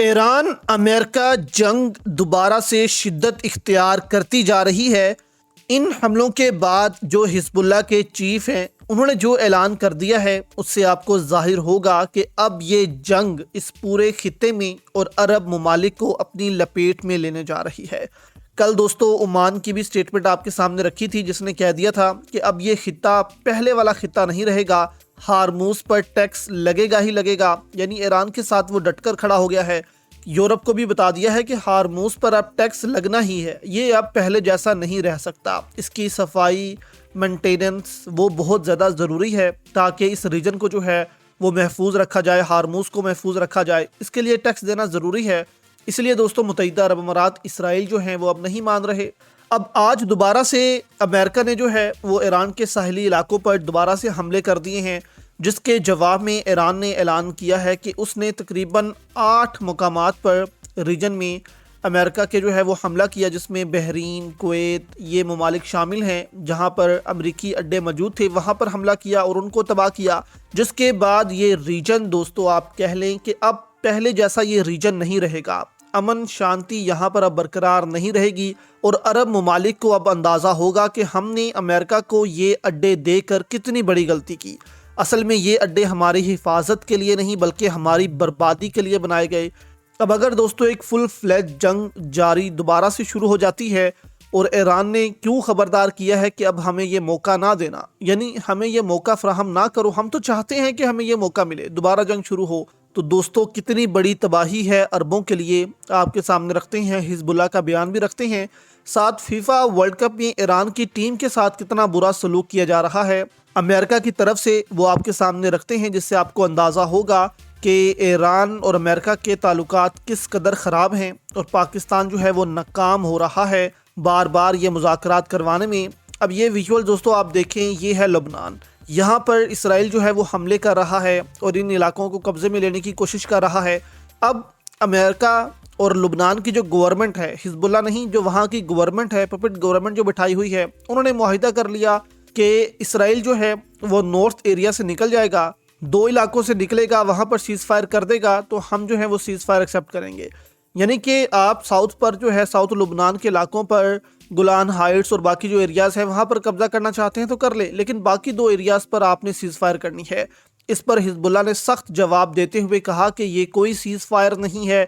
ایران امریکہ جنگ دوبارہ سے شدت اختیار کرتی جا رہی ہے۔ ان حملوں کے بعد جو حزب اللہ کے چیف ہیں انہوں نے جو اعلان کر دیا ہے اس سے آپ کو ظاہر ہوگا کہ اب یہ جنگ اس پورے خطے میں اور عرب ممالک کو اپنی لپیٹ میں لینے جا رہی ہے۔ کل دوستو عمان کی بھی سٹیٹمنٹ آپ کے سامنے رکھی تھی جس نے کہہ دیا تھا کہ اب یہ خطہ پہلے والا خطہ نہیں رہے گا، ہارموز پر ٹیکس لگے گا ہی لگے گا، یعنی ایران کے ساتھ وہ ڈٹ کر کھڑا ہو گیا ہے۔ یورپ کو بھی بتا دیا ہے کہ ہارموز پر اب ٹیکس لگنا ہی ہے، یہ اب پہلے جیسا نہیں رہ سکتا۔ اس کی صفائی مینٹیننس وہ بہت زیادہ ضروری ہے تاکہ اس ریجن کو جو ہے وہ محفوظ رکھا جائے، ہارموز کو محفوظ رکھا جائے، اس کے لیے ٹیکس دینا ضروری ہے۔ اس لیے دوستو متحدہ عرب امارات اسرائیل جو ہیں وہ اب نہیں مان رہے۔ اب آج دوبارہ سے امریکہ نے جو ہے وہ ایران کے ساحلی علاقوں پر دوبارہ سے حملے کر دیے ہیں، جس کے جواب میں ایران نے اعلان کیا ہے کہ اس نے تقریباً 8 مقامات پر ریجن میں امریکہ کے جو ہے وہ حملہ کیا، جس میں بحرین، کویت، یہ ممالک شامل ہیں جہاں پر امریکی اڈے موجود تھے، وہاں پر حملہ کیا اور ان کو تباہ کیا۔ جس کے بعد یہ ریجن دوستو آپ کہہ لیں کہ اب پہلے جیسا یہ ریجن نہیں رہے گا، امن شانتی یہاں پر اب برقرار نہیں رہے گی، اور عرب ممالک کو اب اندازہ ہوگا کہ ہم نے امریکہ کو یہ اڈے دے کر کتنی بڑی غلطی کی۔ اصل میں یہ اڈے ہماری حفاظت کے لیے نہیں بلکہ ہماری بربادی کے لیے بنائے گئے۔ اب اگر دوستو ایک فل فلیج جنگ جاری دوبارہ سے شروع ہو جاتی ہے اور ایران نے کیوں خبردار کیا ہے کہ اب ہمیں یہ موقع نہ دینا، یعنی ہمیں یہ موقع فراہم نہ کرو، ہم تو چاہتے ہیں کہ ہمیں یہ موقع ملے، دوبارہ جنگ شروع ہو، تو دوستو کتنی بڑی تباہی ہے عربوں کے لیے آپ کے سامنے رکھتے ہیں، حزب اللہ کا بیان بھی رکھتے ہیں، ساتھ فیفا ورلڈ کپ میں ایران کی ٹیم کے ساتھ کتنا برا سلوک کیا جا رہا ہے امریکہ کی طرف سے، وہ آپ کے سامنے رکھتے ہیں، جس سے آپ کو اندازہ ہوگا کہ ایران اور امریکہ کے تعلقات کس قدر خراب ہیں، اور پاکستان جو ہے وہ ناکام ہو رہا ہے بار بار یہ مذاکرات کروانے میں۔ اب یہ ویژول دوستو آپ دیکھیں، یہ ہے لبنان، یہاں پر اسرائیل جو ہے وہ حملے کر رہا ہے اور ان علاقوں کو قبضے میں لینے کی کوشش کر رہا ہے۔ اب امریکہ اور لبنان کی جو گورنمنٹ ہے، حزب اللہ نہیں، جو وہاں کی گورنمنٹ ہے، پپٹ گورنمنٹ جو بٹھائی ہوئی ہے، انہوں نے معاہدہ کر لیا کہ اسرائیل جو ہے وہ نارتھ ایریا سے نکل جائے گا، 2 علاقوں سے نکلے گا، وہاں پر سیز فائر کر دے گا تو ہم جو ہے وہ سیز فائر ایکسیپٹ کریں گے۔ یعنی کہ آپ ساؤتھ پر جو ہے ساؤتھ لبنان کے علاقوں پر گولان ہائٹس اور باقی جو ایریاز ہیں وہاں پر قبضہ کرنا چاہتے ہیں تو کر لیں، لیکن باقی 2 ایریاز پر آپ نے سیز فائر کرنی ہے۔ اس پر حزب اللہ نے سخت جواب دیتے ہوئے کہا کہ یہ کوئی سیز فائر نہیں ہے،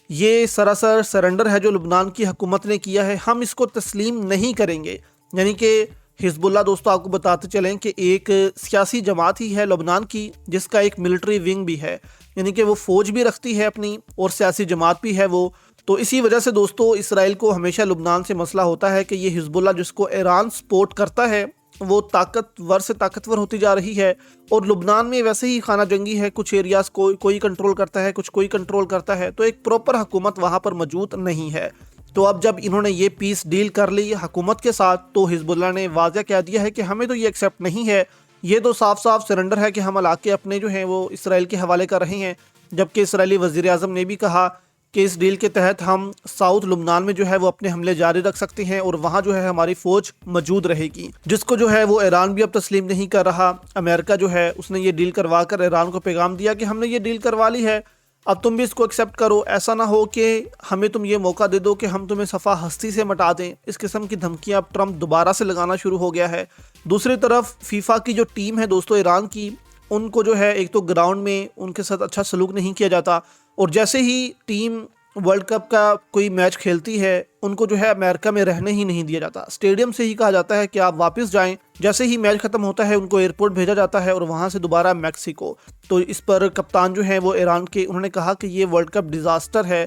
یہ سراسر سرنڈر ہے جو لبنان کی حکومت نے کیا ہے، ہم اس کو تسلیم نہیں کریں گے۔ یعنی کہ حزب اللہ دوستو آپ کو بتاتے چلیں کہ ایک سیاسی جماعت ہی ہے لبنان کی جس کا ایک ملٹری ونگ بھی ہے، یعنی کہ وہ فوج بھی رکھتی ہے اپنی اور سیاسی جماعت بھی ہے وہ، تو اسی وجہ سے دوستو اسرائیل کو ہمیشہ لبنان سے مسئلہ ہوتا ہے کہ یہ حزب اللہ جس کو ایران سپورٹ کرتا ہے وہ طاقتور سے طاقتور ہوتی جا رہی ہے، اور لبنان میں ویسے ہی خانہ جنگی ہے، کچھ ایریاز کوئی کنٹرول کرتا ہے، کچھ کوئی کنٹرول کرتا ہے، تو ایک پراپر حکومت وہاں پر موجود نہیں ہے۔ تو اب جب انہوں نے یہ پیس ڈیل کر لی حکومت کے ساتھ تو حزب اللہ نے واضح کہہ دیا ہے کہ ہمیں تو یہ ایکسیپٹ نہیں ہے، یہ تو صاف صاف سرنڈر ہے کہ ہم علاقے اپنے جو ہیں وہ اسرائیل کے حوالے کر رہے ہیں، جبکہ اسرائیلی وزیر اعظم نے بھی کہا کہ اس ڈیل کے تحت ہم ساؤتھ لبنان میں جو ہے وہ اپنے حملے جاری رکھ سکتے ہیں اور وہاں جو ہے ہماری فوج موجود رہے گی، جس کو جو ہے وہ ایران بھی اب تسلیم نہیں کر رہا۔ امریکہ جو ہے اس نے یہ ڈیل کروا کر ایران کو پیغام دیا کہ ہم نے یہ ڈیل کروا لی ہے، اب تم بھی اس کو ایکسیپٹ کرو، ایسا نہ ہو کہ ہمیں تم یہ موقع دے دو کہ ہم تمہیں صفحہ ہستی سے مٹا دیں۔ اس قسم کی دھمکیاں اب ٹرمپ دوبارہ سے لگانا شروع ہو گیا ہے۔ دوسری طرف فیفا کی جو ٹیم ہے دوستو ایران کی، ان کو جو ہے ایک تو گراؤنڈ میں ان کے ساتھ اچھا سلوک نہیں کیا جاتا، اور جیسے ہی ٹیم ورلڈ کپ کا کوئی میچ کھیلتی ہے ان کو جو ہے امریکہ میں رہنے ہی نہیں دیا جاتا، اسٹیڈیم سے ہی کہا جاتا ہے کہ آپ واپس جائیں، جیسے ہی میچ ختم ہوتا ہے ان کو ایئرپورٹ بھیجا جاتا ہے اور وہاں سے دوبارہ میکسیکو۔ تو اس پر کپتان جو ہیں وہ ایران کے، انہوں نے کہا کہ یہ ورلڈ کپ ڈیزاسٹر ہے،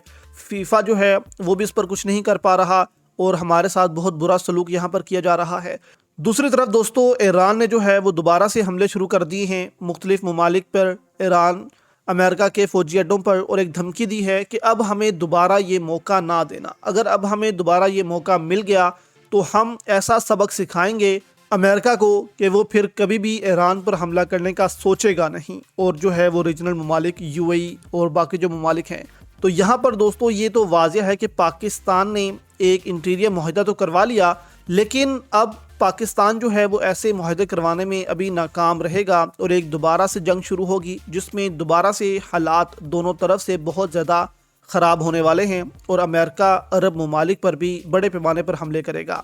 فیفا جو ہے وہ بھی اس پر کچھ نہیں کر پا رہا اور ہمارے ساتھ بہت برا سلوک یہاں پر کیا جا رہا ہے۔ دوسری طرف دوستو ایران نے جو ہے وہ دوبارہ سے حملے شروع کر دیے ہیں مختلف ممالک پر، ایران امریکہ کے فوجی اڈوں پر، اور ایک دھمکی دی ہے کہ اب ہمیں دوبارہ یہ موقع نہ دینا، اگر اب ہمیں دوبارہ یہ موقع مل گیا تو ہم ایسا سبق سکھائیں گے امریکہ کو کہ وہ پھر کبھی بھی ایران پر حملہ کرنے کا سوچے گا نہیں، اور جو ہے وہ ریجنل ممالک UAE اور باقی جو ممالک ہیں۔ تو یہاں پر دوستو یہ تو واضح ہے کہ پاکستان نے ایک انٹیریئر معاہدہ تو کروا لیا، لیکن اب پاکستان جو ہے وہ ایسے معاہدے کروانے میں ابھی ناکام رہے گا اور ایک دوبارہ سے جنگ شروع ہوگی جس میں دوبارہ سے حالات دونوں طرف سے بہت زیادہ خراب ہونے والے ہیں اور امریکہ عرب ممالک پر بھی بڑے پیمانے پر حملے کرے گا۔